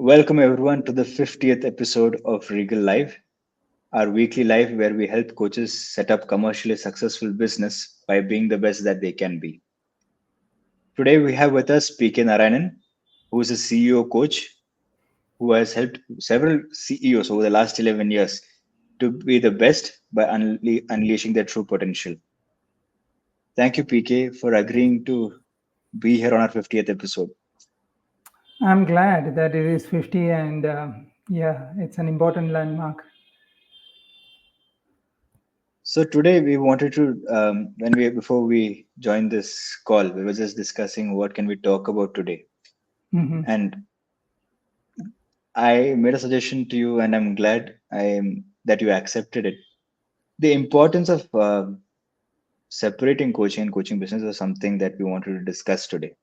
Welcome everyone to the 50th episode of Regal Live, our weekly live where we help coaches set up commercially successful business by being the best that they can be. Today we have with us PK Narayanan, who is a CEO coach who has helped several CEOs over the last 11 years to be the best by unleashing their true potential. Thank you, PK, for agreeing to be here on our 50th episode. I'm glad that it is 50 and it's an important landmark. So today we wanted to, before we joined this call, we were just discussing what can we talk about today. And I made a suggestion to you and I'm glad that you accepted it. The importance of separating coaching and coaching business is something that we wanted to discuss today.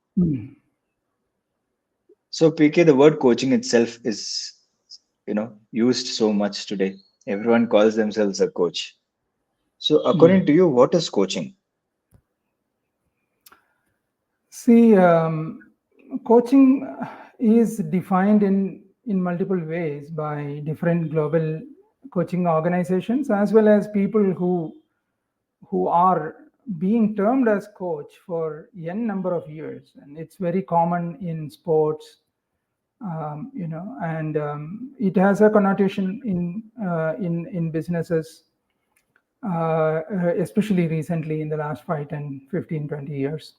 So PK, the word coaching itself is, used so much today. Everyone calls themselves a coach. So according to you, what is coaching? See, coaching is defined in multiple ways by different global coaching organizations as well as people who are being termed as coach for n number of years, and it's very common in sports, and it has a connotation in businesses, especially recently in the last 5, 10, 15, 20 years.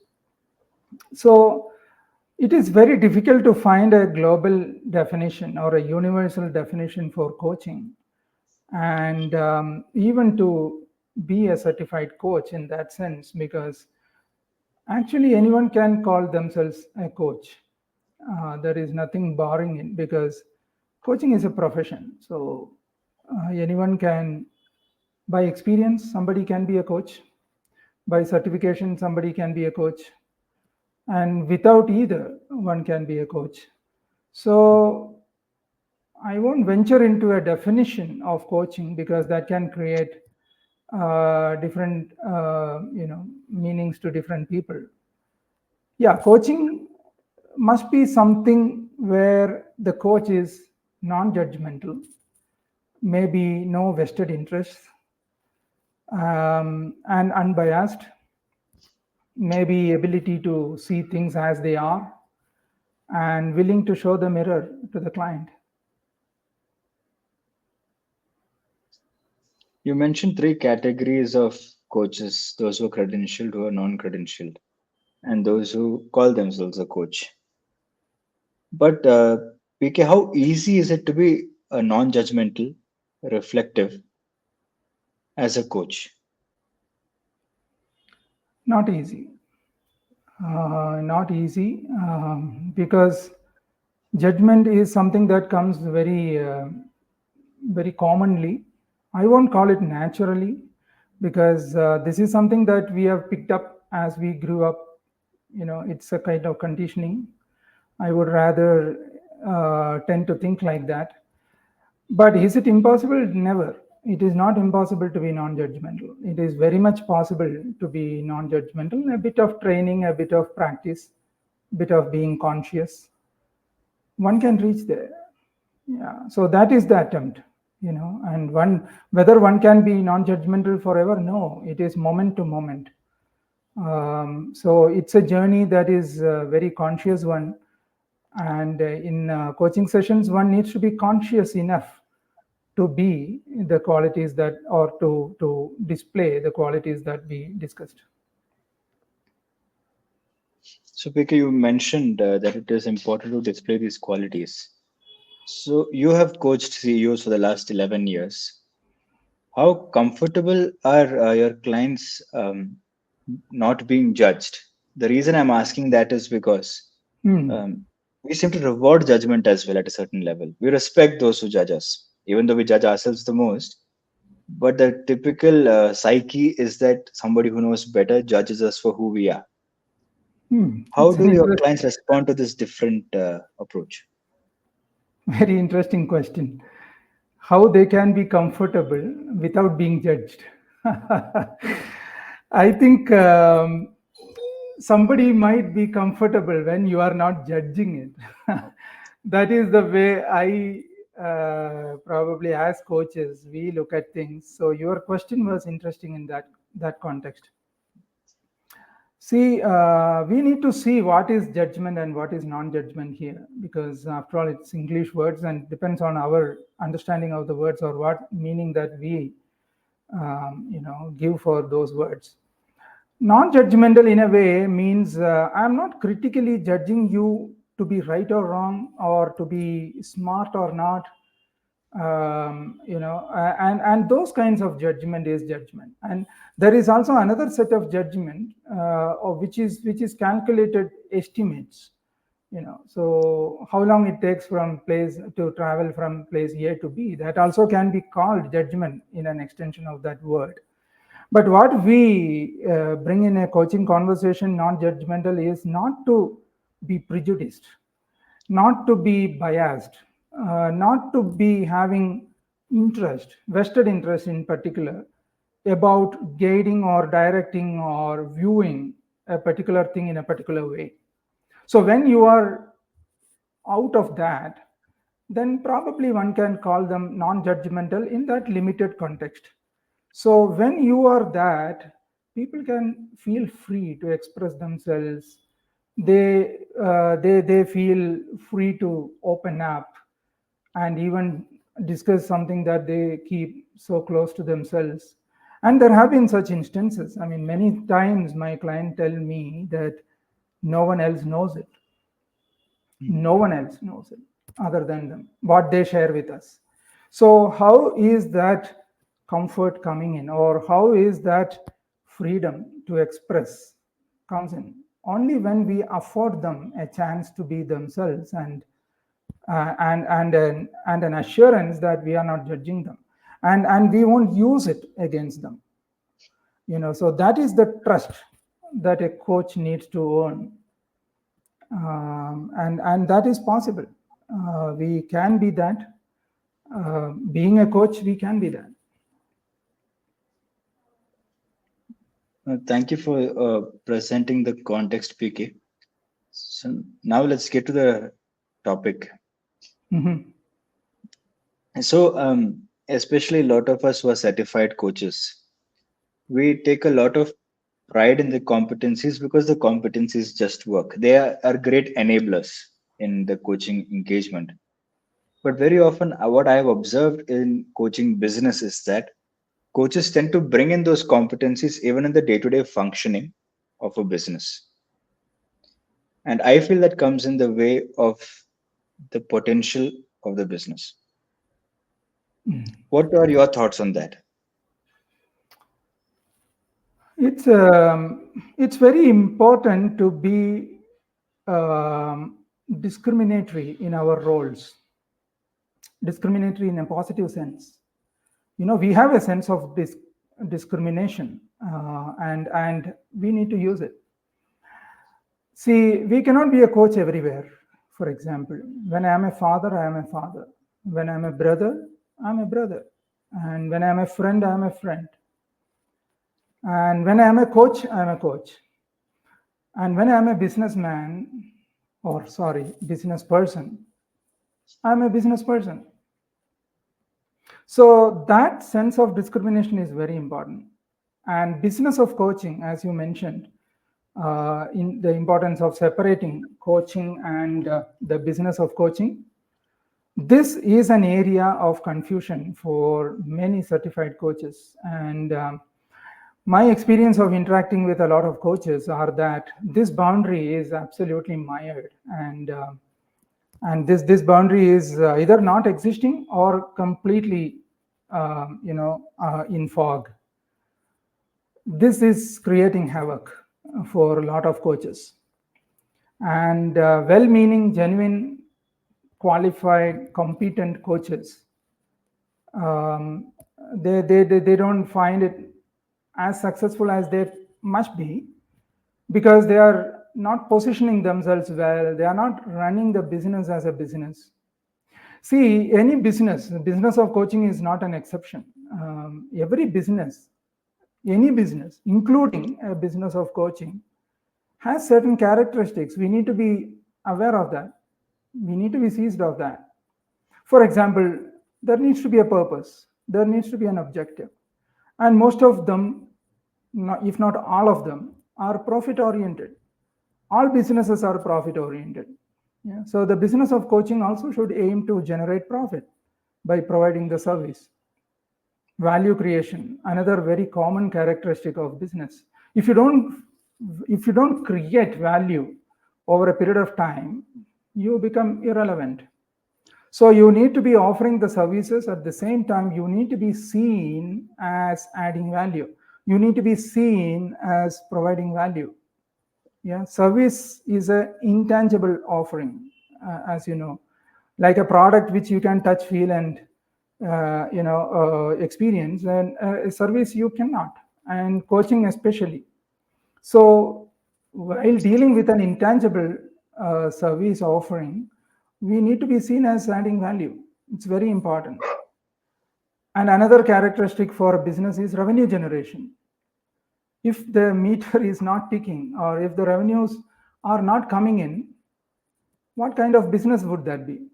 So it is very difficult to find a global definition or a universal definition for coaching, and even to be a certified coach in that sense, because actually anyone can call themselves a coach. There is nothing barring it because coaching is a profession. So anyone can, by experience, somebody can be a coach. By certification, somebody can be a coach. And without either, one can be a coach. So I won't venture into a definition of coaching because that can create different meanings to different people. Yeah, coaching must be something where the coach is non-judgmental, maybe no vested interests, and unbiased, maybe ability to see things as they are, and willing to show the mirror to the client. You mentioned 3 categories of coaches: those who are credentialed, who are non-credentialed, and those who call themselves a coach. But PK, how easy is it to be a non-judgmental, reflective as a coach? Not easy. Not easy because judgment is something that comes very commonly. I won't call it naturally because this is something that we have picked up as we grew up. It's a kind of conditioning. I would rather tend to think like that. But is it impossible? Never. It is not impossible to be non-judgmental. It is very much possible to be non-judgmental. A bit of training, a bit of practice, a bit of being conscious. One can reach there. Yeah. So that is the attempt, and whether one can be non-judgmental forever, no, it is moment to moment. So it's a journey that is a very conscious one. And in coaching sessions, one needs to be conscious enough to be the qualities that, or to display the qualities that we discussed. So PK, you mentioned that it is important to display these qualities. So you have coached CEOs for the last 11 years. How comfortable are your clients not being judged? The reason I'm asking that is because we seem to reward judgment as well at a certain level. We respect those who judge us, even though we judge ourselves the most. But the typical psyche is that somebody who knows better judges us for who we are. How do your clients respond to this different approach? Very interesting question. How they can be comfortable without being judged. I think somebody might be comfortable when you are not judging it. That is the way I probably as coaches we look at things. So your question was interesting in that context. See, we need to see what is judgment and what is non-judgment here, because after all, it's English words and depends on our understanding of the words or what meaning that we, give for those words. Non-judgmental in a way means I'm not critically judging you to be right or wrong or to be smart or not. And those kinds of judgment is judgment. And there is also another set of judgment which is calculated estimates. So how long it takes from place to travel from place A to B, that also can be called judgment in an extension of that word. But what we bring in a coaching conversation, non-judgmental, is not to be prejudiced, not to be biased, not to be having interest, vested interest in particular, about guiding or directing or viewing a particular thing in a particular way. So when you are out of that, then probably one can call them non-judgmental in that limited context. So when you are that, people can feel free to express themselves. They feel free to open up and even discuss something that they keep so close to themselves. And there have been such instances. I mean, many times my client tell me that no one else knows it. No one else knows it other than them, what they share with us. So how is that comfort coming in, or how is that freedom to express comes in? Only when we afford them a chance to be themselves and an assurance that we are not judging them, and we won't use it against them. So that is the trust that a coach needs to earn, and that is possible. We can be that. Being a coach, we can be that. Thank you for presenting the context, PK. So now let's get to the topic. So especially a lot of us who are certified coaches, we take a lot of pride in the competencies because the competencies just work. They are great enablers in the coaching engagement. But very often what I have observed in coaching business is that coaches tend to bring in those competencies even in the day-to-day functioning of a business. And I feel that comes in the way of the potential of the business. What are your thoughts on that? It's very important to be discriminatory in our roles. Discriminatory in a positive sense. We have a sense of discrimination, and we need to use it. See, we cannot be a coach everywhere. For example, when I am a father, I am a father. When I am a brother, I am a brother. And when I am a friend, I am a friend. And when I am a coach, I am a coach. And when I am a business person, I am a business person. So that sense of discrimination is very important. And business of coaching, as you mentioned, in the importance of separating coaching and the business of coaching, this is an area of confusion for many certified coaches. And my experience of interacting with a lot of coaches are that this boundary is absolutely mired, and this boundary is either not existing or completely in fog. This is creating havoc for a lot of coaches. And well-meaning, genuine, qualified, competent coaches, they don't find it as successful as they must be, because they are not positioning themselves well. They are not running the business as a business. See, any business, the business of coaching is not an exception. Every business, any business, including a business of coaching, has certain characteristics. We need to be aware of that. We need to be seized of that. For example, there needs to be a purpose, there needs to be an objective, and most of them, if not all of them, are profit oriented. All businesses are profit oriented. Yeah? So the business of coaching also should aim to generate profit by providing the service. Value creation, another very common characteristic of business. If you don't create value over a period of time, you become irrelevant. So you need to be offering the services. At the same time, you need to be seen as adding value. You need to be seen as providing value. Yeah, service is an intangible offering, as you know, like a product which you can touch, feel, and experience, and a service you cannot, and coaching especially. So while dealing with an intangible service offering, we need to be seen as adding value. It's very important. And another characteristic for a business is revenue generation. If the meter is not ticking, or if the revenues are not coming in, what kind of business would that be?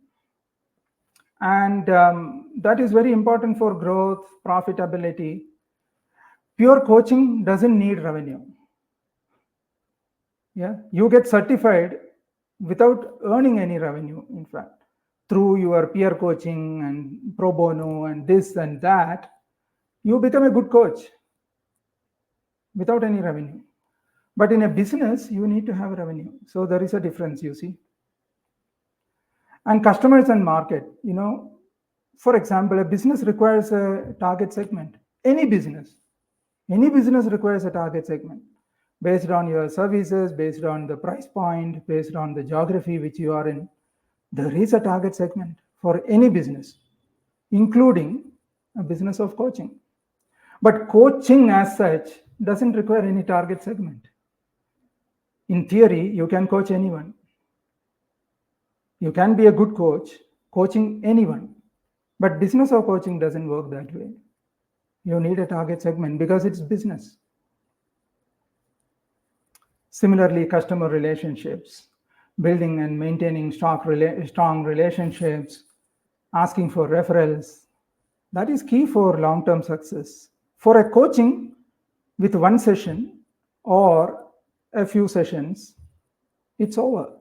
And that is very important for growth, profitability. Pure coaching doesn't need revenue. Yeah, you get certified without earning any revenue, in fact, through your peer coaching and pro bono and this and that, you become a good coach without any revenue. But in a business, you need to have revenue. So there is a difference, you see. And customers and market, for example, a business requires a target segment. Any business requires a target segment based on your services, based on the price point, based on the geography which you are in. There is a target segment for any business, including a business of coaching. But coaching as such doesn't require any target segment. In theory, you can coach anyone. You can be a good coach, coaching anyone. But business of coaching doesn't work that way. You need a target segment because it's business. Similarly, customer relationships, building and maintaining strong relationships, asking for referrals, that is key for long-term success. For a coaching with one session or a few sessions, it's over.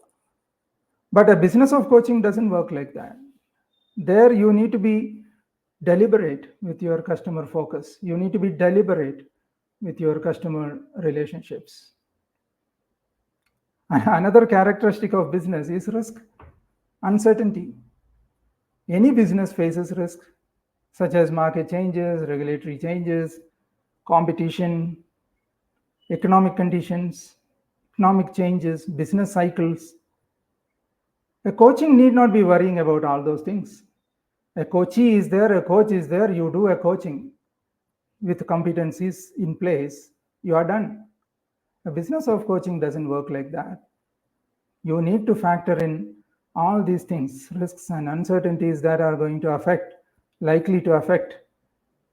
But a business of coaching doesn't work like that. There you need to be deliberate with your customer focus. You need to be deliberate with your customer relationships. Another characteristic of business is risk, uncertainty. Any business faces risk, such as market changes, regulatory changes, competition, economic conditions, economic changes, business cycles. A coaching need not be worrying about all those things. A coachee is there, a coach is there, you do a coaching with competencies in place, you are done. A business of coaching doesn't work like that. You need to factor in all these things, risks and uncertainties that are going to likely to affect.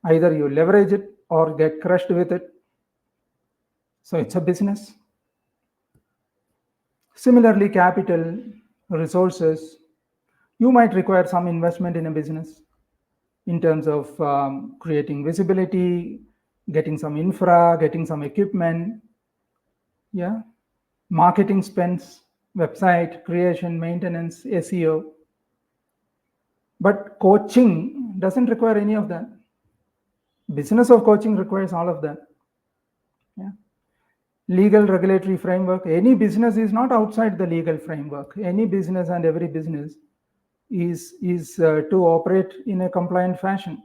Either you leverage it or get crushed with it. So it's a business. Similarly, capital, resources, you might require some investment in a business in terms of creating visibility, getting some infra, getting some equipment, marketing spends, website creation, maintenance, SEO. But coaching doesn't require any of that. Business of coaching requires all of that. Legal regulatory framework. Any business is not outside the legal framework. Any business and every business is to operate in a compliant fashion,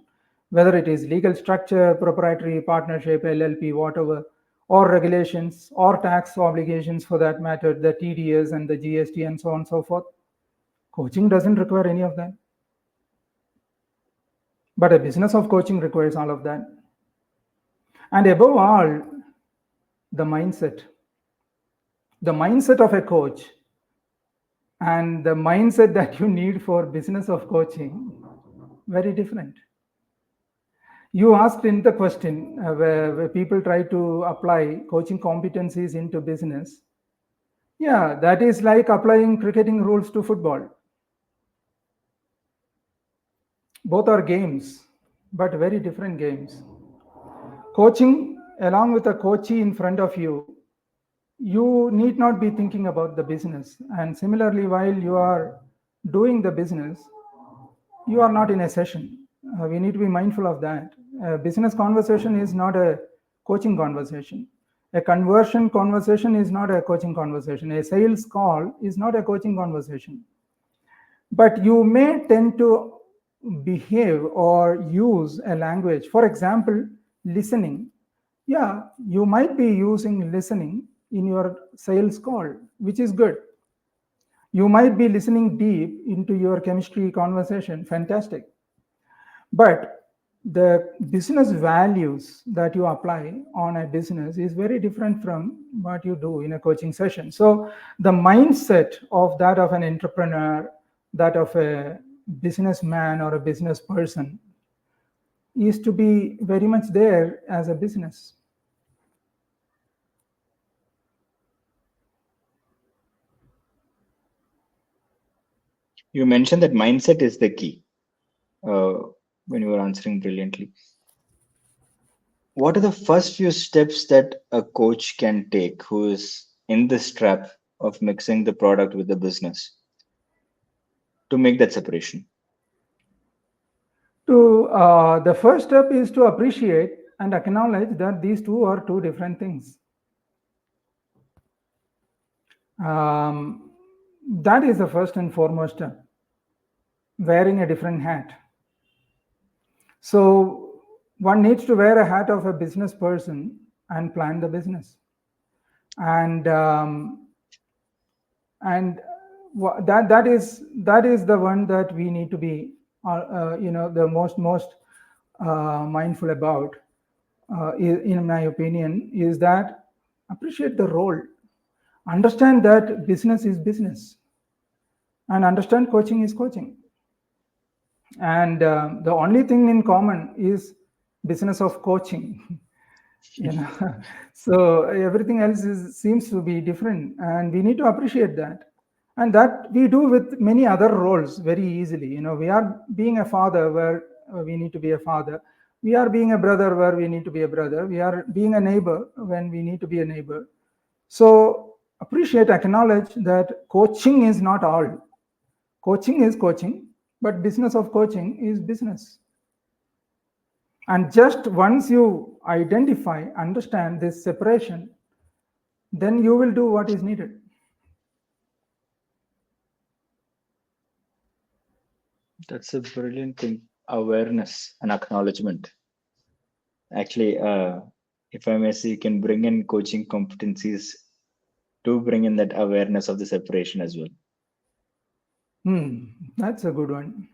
whether it is legal structure, proprietary partnership, LLP, whatever, or regulations or tax obligations for that matter, the TDS and the GST and so on and so forth. Coaching doesn't require any of that. But a business of coaching requires all of that. And above all, the mindset of a coach and the mindset that you need for business of coaching, very different. You asked in the question where people try to apply coaching competencies into business. Yeah, that is like applying cricketing rules to football. Both are games, but very different games. Coaching, along with a coachee in front of you, you need not be thinking about the business. And similarly, while you are doing the business, you are not in a session. We need to be mindful of that. A business conversation is not a coaching conversation. A conversion conversation is not a coaching conversation. A sales call is not a coaching conversation. But you may tend to behave or use a language. For example, listening. Yeah, you might be using listening in your sales call, which is good. You might be listening deep into your chemistry conversation, fantastic. But the business values that you apply on a business is very different from what you do in a coaching session. So the mindset of that of an entrepreneur, that of a businessman or a business person, is to be very much there as a business. You mentioned that mindset is the key when you were answering brilliantly. What are the first few steps that a coach can take who is in this trap of mixing the product with the business to make that separation? The first step is to appreciate and acknowledge that these two are two different things. That is the first and foremost step. Wearing a different hat. So one needs to wear a hat of a business person and plan the business. And that is the one that we need to be the most mindful about, in my opinion, is that appreciate the role, understand that business is business, and understand coaching is coaching. And the only thing in common is business of coaching. So everything else seems to be different, and we need to appreciate that. And that we do with many other roles very easily. We are being a father where we need to be a father. We are being a brother where we need to be a brother. We are being a neighbor when we need to be a neighbor. So appreciate, acknowledge that coaching is not all. Coaching is coaching, but business of coaching is business. And just once you identify, understand this separation, then you will do what is needed. That's a brilliant thing. Awareness and acknowledgement. Actually, if I may say, you can bring in coaching competencies to bring in that awareness of the separation as well. That's a good one.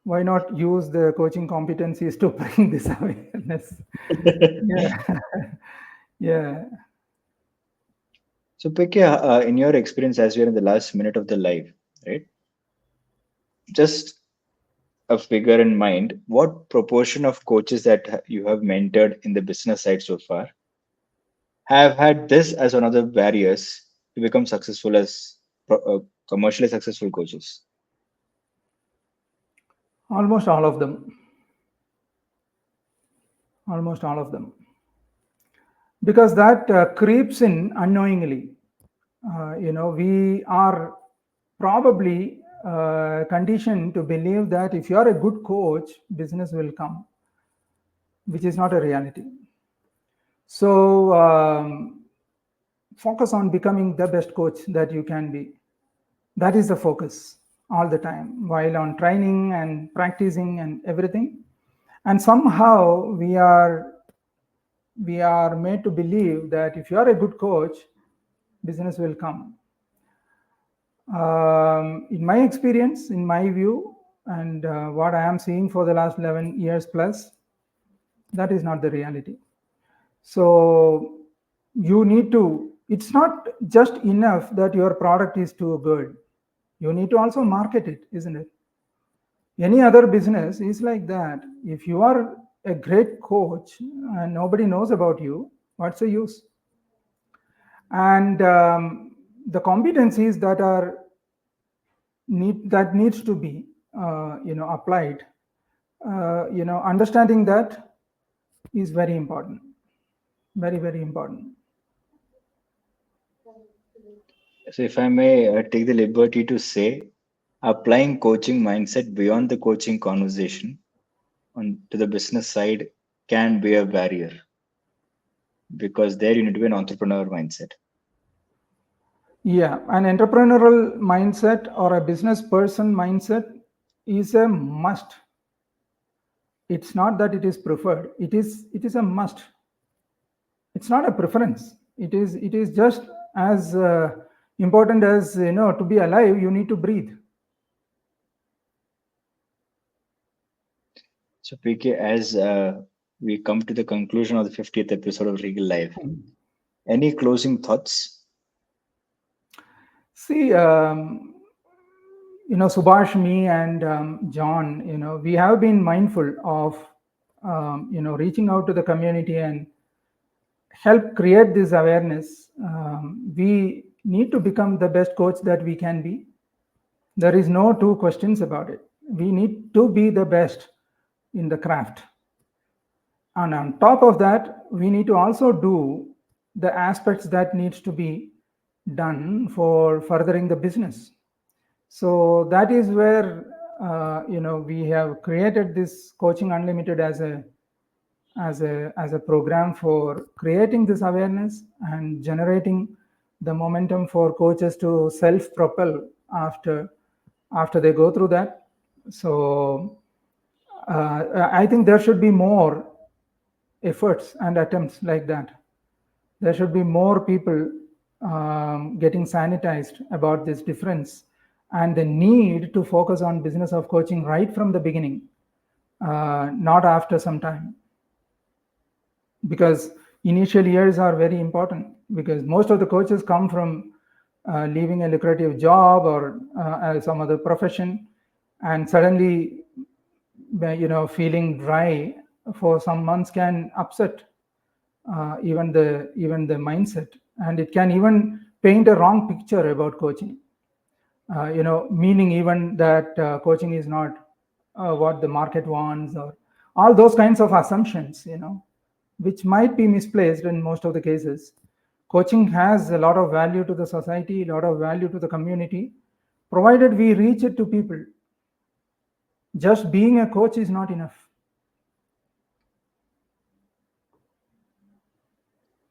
Why not use the coaching competencies to bring this awareness? Yeah. Yeah. So, PK, in your experience, as we are in the last minute of the live, right? Just a figure in mind, what proportion of coaches that you have mentored in the business side so far have had this as one of the barriers to become successful as commercially successful coaches? Almost all of them. Almost all of them. Because that creeps in unknowingly. We are probably conditioned to believe that if you are a good coach, business will come, which is not a reality. So focus on becoming the best coach that you can be. That is the focus all the time, while on training and practicing and everything. And somehow we are made to believe that if you are a good coach, business will come. In my experience, in my view, and what I am seeing for the last 11 years plus, that is not the reality. So you need to, it's not just enough that your product is too good. You need to also market it, isn't it? Any other business is like that. If you are a great coach and nobody knows about you, what's the use? And the competencies that needs to be applied understanding that is very important, very, very important. So if I may take the liberty to say, applying coaching mindset beyond the coaching conversation to the business side can be a barrier, because there you need to be an entrepreneur mindset. Yeah, an entrepreneurial mindset or a business person mindset is a must. It's not that it is preferred. It is a must. It's not a preference. It is just as important as, to be alive, you need to breathe. So PK, as we come to the conclusion of the 50th episode of Regal Live, any closing thoughts? See, Subhash, me, and John, we have been mindful of, reaching out to the community and help create this awareness. We need to become the best coach that we can be. There is no two questions about it. We need to be the best in the craft. And on top of that, we need to also do the aspects that needs to be done for furthering the business. So that is where we have created this Coaching Unlimited as a program for creating this awareness and generating the momentum for coaches to self-propel after they go through that. So I think there should be more efforts and attempts like that. There should be more people getting sanitized about this difference and the need to focus on business of coaching right from the beginning, not after some time. Because initial years are very important, because most of the coaches come from leaving a lucrative job or some other profession, and suddenly, feeling dry for some months can upset even the mindset, and it can even paint a wrong picture about coaching. Meaning even that coaching is not what the market wants, or all those kinds of assumptions, which might be misplaced in most of the cases. Coaching has a lot of value to the society, a lot of value to the community, provided we reach it to people. Just being a coach is not enough.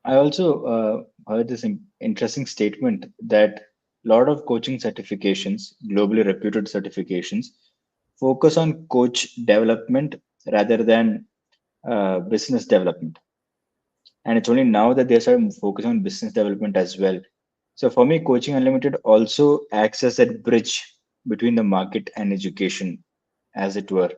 I also heard this interesting statement that a lot of coaching certifications, globally reputed certifications, focus on coach development rather than business development. And it's only now that they start focusing on business development as well. So for me, Coaching Unlimited also acts as that bridge between the market and education, as it were.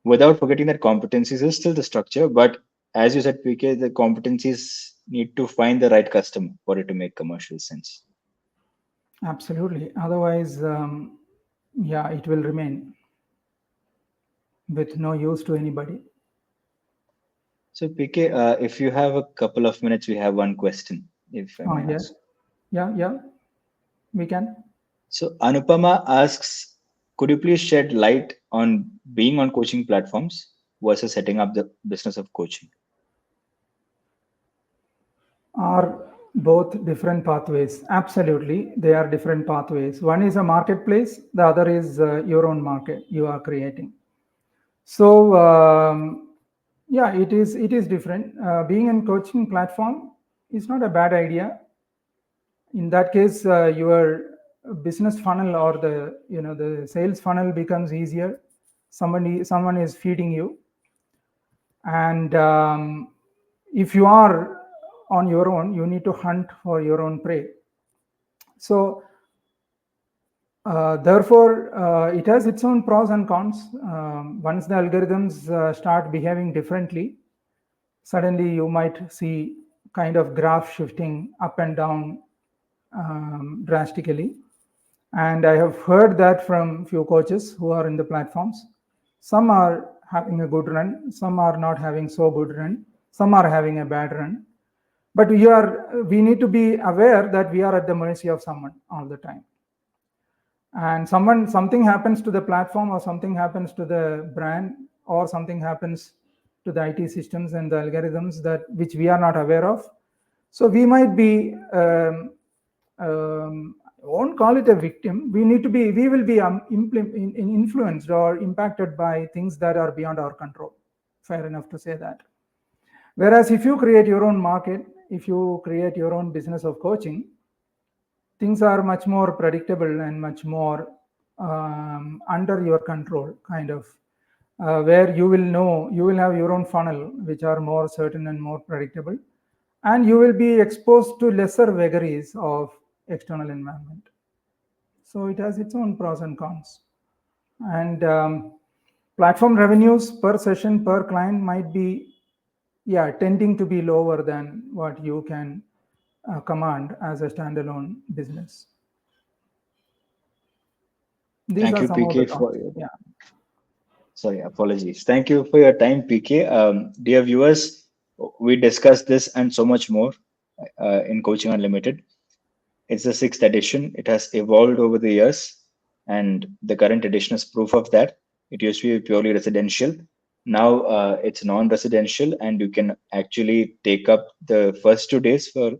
Without forgetting that competencies is still the structure, but as you said, PK, the competencies need to find the right customer for it to make commercial sense. Absolutely. Otherwise, it will remain with no use to anybody. So PK, if you have a couple of minutes, we have one question, if I may ask. Yeah, we can. So Anupama asks, could you please shed light on being on coaching platforms versus setting up the business of coaching? Are both different pathways? Absolutely, they are different pathways. One is a marketplace, the other is your own market you are creating. So it is different. Being in coaching platform is not a bad idea. In that case, your business funnel or the sales funnel becomes easier. Someone is feeding you, and if you are on your own, you need to hunt for your own prey. So therefore, it has its own pros and cons. Once the algorithms start behaving differently, suddenly you might see kind of graph shifting up and down drastically. And I have heard that from few coaches who are in the platforms. Some are having a good run, some are not having so good run, some are having a bad run. But we need to be aware that we are at the mercy of someone all the time. And something happens to the platform or something happens to the brand or something happens to the IT systems and the algorithms that which we are not aware of. So we might be, I won't call it a victim. We will be influenced or impacted by things that are beyond our control. Fair enough to say that. Whereas if you create your own market, if you create your own business of coaching, things are much more predictable and much more under your control, kind of, where you will have your own funnel, which are more certain and more predictable, and you will be exposed to lesser vagaries of external environment. So it has its own pros and cons. And platform revenues per session per client might be, tending to be lower than what you can command as a standalone business. These Thank are you, some of PK, the for thoughts. sorry, apologies. Thank you for your time, PK. Dear viewers, we discussed this and so much more in Coaching Unlimited. It's the 6th edition. It has evolved over the years, and the current edition is proof of that. It used to be purely residential. Now it's non-residential, and you can actually take up the first 2 days for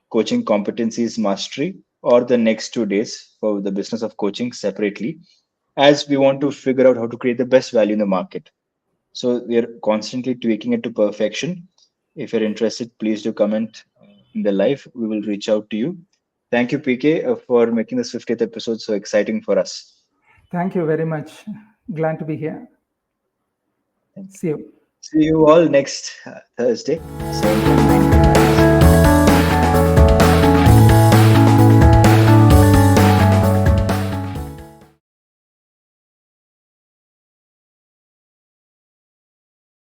coaching competencies mastery, or the next 2 days for the business of coaching separately, as we want to figure out how to create the best value in the market. So we are constantly tweaking it to perfection. If you're interested, please do comment in the live. We will reach out to you. Thank you, PK, for making this 50th episode so exciting for us. Thank you very much. Glad to be here. Thank you. See you. See you all next Thursday, same time, 9 p.m.